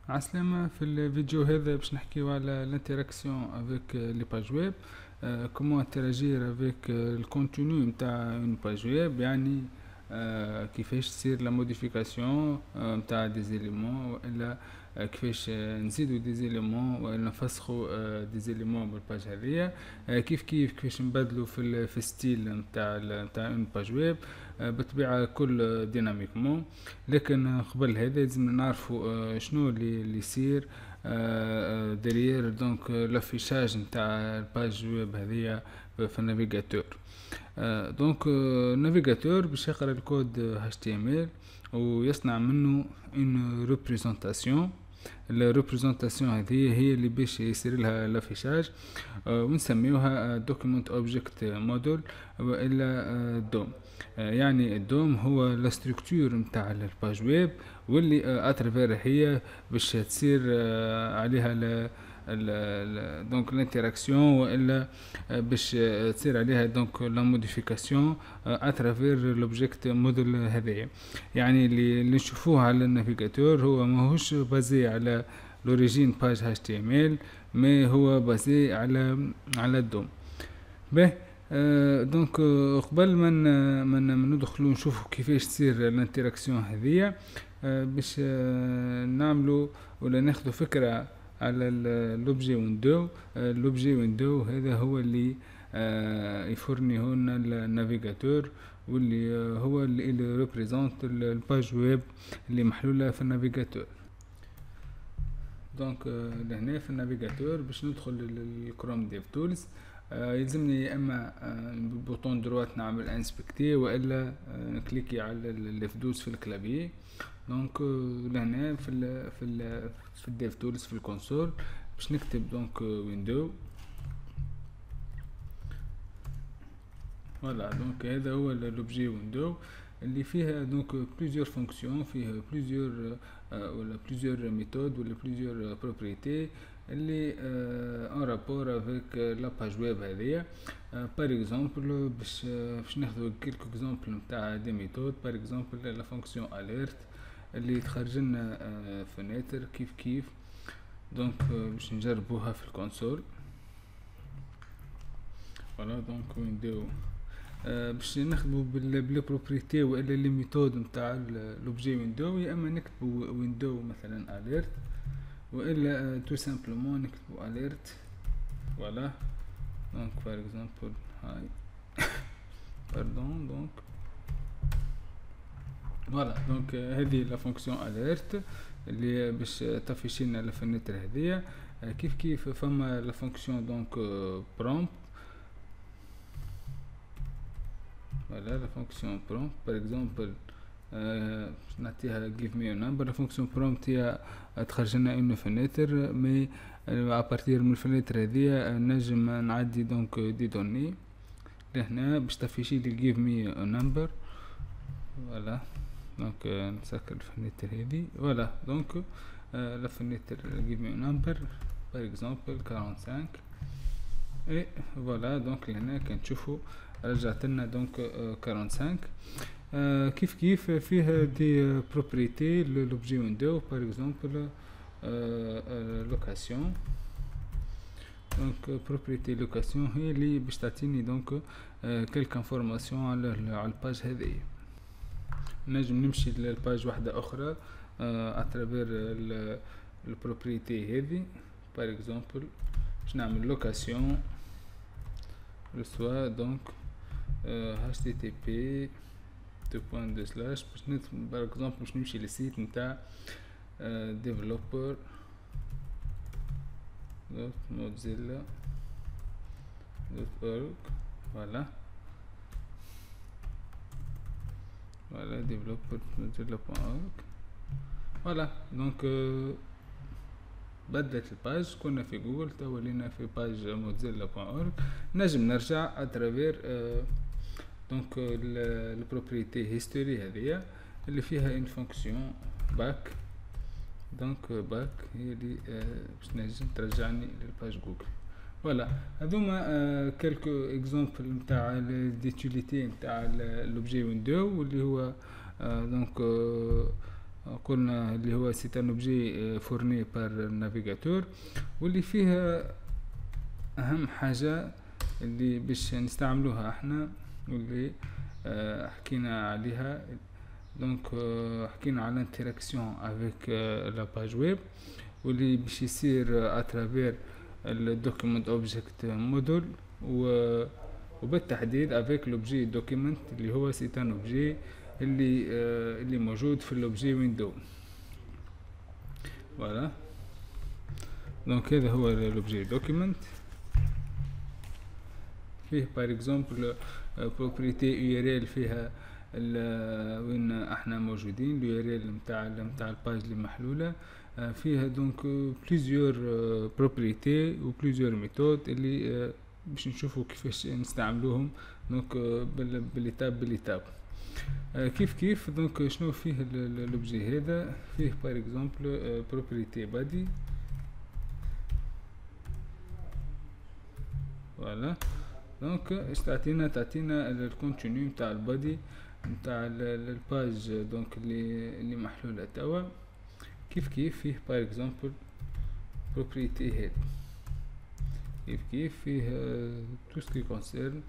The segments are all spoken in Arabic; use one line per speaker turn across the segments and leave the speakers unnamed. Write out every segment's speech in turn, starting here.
عسلامة. في الفيديو هذا باش نحكيو على l'interaction avec les pages web. comment interagir avec le contenu نتاع une page web، يعني كيفاش تصير لا موديفيكاسيون نتاع دي زيليمون، والا كيفاش نزيدو دي زيليمون ولا نفسخو دي زيليمون بالباج هذيا. كيفاش نبدلو في الستيل نتاع اون باج ويب. بالطبيعة كل ديناميكمون، لكن قبل هذا لازم نعرفوا شنو اللي يصير دريير دونك لافيشاج نتاع الباج ويب هذيا في النافيغاتور. دونك النافيغاتور باش يقرا الكود HTML ويصنع منه une représentation. الريبريزونطاسيون هذه هي اللي باش يصير لها لافيشاج، ونسميوها دوكيمنت اوبجكت موديل والا دوم. يعني الدوم هو لا ستركتور نتاع الباج ويب، واللي اترفير هي باش تصير عليها دونك الانتراكسيون، والا باش تصير عليها دونك لا موديفيكاسيون اترافير لوبجيكت موديل هذايا. يعني اللي نشوفوه على النافيغاتور هو ماهوش بازي على لوريجين باج HTML، ما هو بازي على الدوم. به دونك قبل من ندخلو نشوفو كيفاش تصير الانتراكسيون هذيا، باش نعملو ولا ناخدو فكرة على لوبجي ويندو. لوبجي ويندو هذا هو اللي يفورني هنا النافيغاتور، واللي هو اللي ريبريزونت الباج ويب اللي محلولة في النافيغاتور. دونك لهنا في النافيغاتور باش ندخل للكروم ديف تولز، يلزمني يا اما ببوطون دروات نعمل انسبكتي، والا نكليكي على الفدوس في الكلابي. دونك لهنا في الديف تولز في الكونسول باش نكتب دونك ويندو. فوالا دونك هذا هو لوبجي ويندو اللي فيها دونك بليزيور فونكسيون، فيها بليزيور ولا بليزيور ميثود ولا بليزيور بروبريتي اللي ان رابور افيك لا باج ويب هذيا. بار اكزومبل باش ناخذ كيلكو اكزومبل نتاع دي ميثود. بار اكزومبل لا فونكسيون اليرت اللي تخرج لنا فناتر كيف دونك باش نجربوها في الكونسول. فوالا دونك ويندو باش نخدمو بالبروبريتي والا لي ميثود نتاع لوبجي ويندو، يا اما نكتبو ويندو مثلا اليرت، والا تو سامبلومون نكتبو اليرت. فوالا دونك بار اكزومبل هاي باردون دونك فوالا دونك هذه لا فونكسيون اليرت اللي باش تافيشي لنا الفنتر هذيا. كيف فما لا فونكسيون دونك برومبت. فوالا لا فونكسيون برومبت بار اكزومبل نعطيها give me a number. لا فونكسيون برومبت هي تخرج لنا اون فنتر، مي ابارتير من الفنتر هذيا نجم نعدي دونك دي دوني لهنا باش تافيشي لي give me a number. فوالا دونك نسكر الفنتر هذي. فوالا دونك لا فنتر give me a number بار اكزومبل 45. اي فوالا دونك لهنا كنشوفو رجعت لنا دونك 45. كيف فيه دي بروبريتي لوبجي ويندو. بار اكزومبل لوكاسيون. دونك بروبريتي لوكاسيون هي اللي باش تعطيني دونك كلك انفورماسيون على الباج هذه. نجم نمشي للباج واحدة اخرى اترافير البروبريتي هذه. بار اكزومبل باش نعمل لوكاسيون رسوا دونك http باش بار اكزومبل باش نمشي للسيت نتاع developer mozilla.org. فوالا developer mozilla.org. فوالا دونك بدلت الباج، كنا في جوجل تولينا في باج mozilla.org. نجم نرجع اترافير دونك البروبريتي هيستوري هذيا اللي فيها ان فونكسيون باك. دونك باك هي اللي باش نجم ترجعني للباج جوجل. فوالا هذوما كلكو اكزومبل نتاع ديتيليتي نتاع لوبجي ويندو، واللي هو دونك قلنا اللي هو سي ان اوبجي فورني بار نافيغاتور، واللي فيها اهم حاجة اللي باش نستعملوها احنا واللي حكينا عليها. دونك حكينا على الانتراكسيون افيك لا باج ويب، واللي باش يصير اترافير الدوكيمنت اوبجكت مودول، وبالتحديد افيك لوبجي دوكيمنت اللي هو سي ان اوبجي اللي موجود في الاوبجي ويندو. فوالا، دونك هذا هو لوبجي دوكيمنت. فيه بار اكزومبل بروبريتي يو ار ال فيها وين احنا موجودين، اليو ار ال نتاع الباج اللي محلوله. فيها دونك بليزيور بروبريتي و بليزيور ميثود اللي باش نشوفوا كيفاش نستعملوهم. دونك باليتاب كيف دونك شنو فيه لوبجي هذا. فيه بار اكزومبل بروبريتي بادي. فوالا، دونك اش تعطينا الكونتينيو نتاع البادي نتاع الباج دونك اللي محلوله توا. كيف فيه بار اكزومبل بروبريتي هيد. كيف فيه تو سكي كونسيرن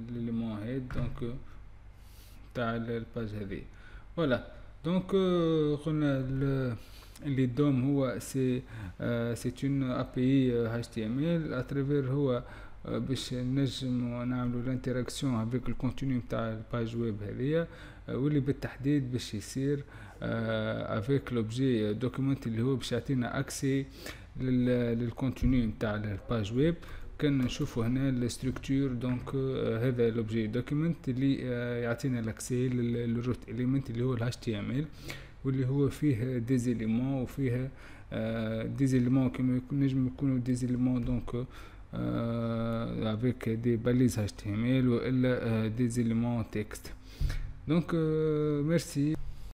ليليمون هيد دونك تاع الباج هذه. فوالا، دونك قلنا اللي دوم هو سي اون ا بي اتش تي ام ال اترافير هو باش نجم نعملو الانتراكسيون افيك الكونتينيو نتاع الباج ويب هذيا، واللي بالتحديد باش يصير افيك لوبجي دوكيمنت اللي هو باش يعطينا اكسي للكونتينيو نتاع الباج ويب. كان نشوفوا هنا الستركتور دونك هذا لوبجي دوكيمنت اللي يعطينا الاكسي للروت اليمنت اللي هو الاتش تي ام ال، واللي هو فيه ديزيليمون وفيه ديزيليمون كما نجم يكونوا ديزيليمون دونك avec des balises HTML ou des éléments texte. Donc merci.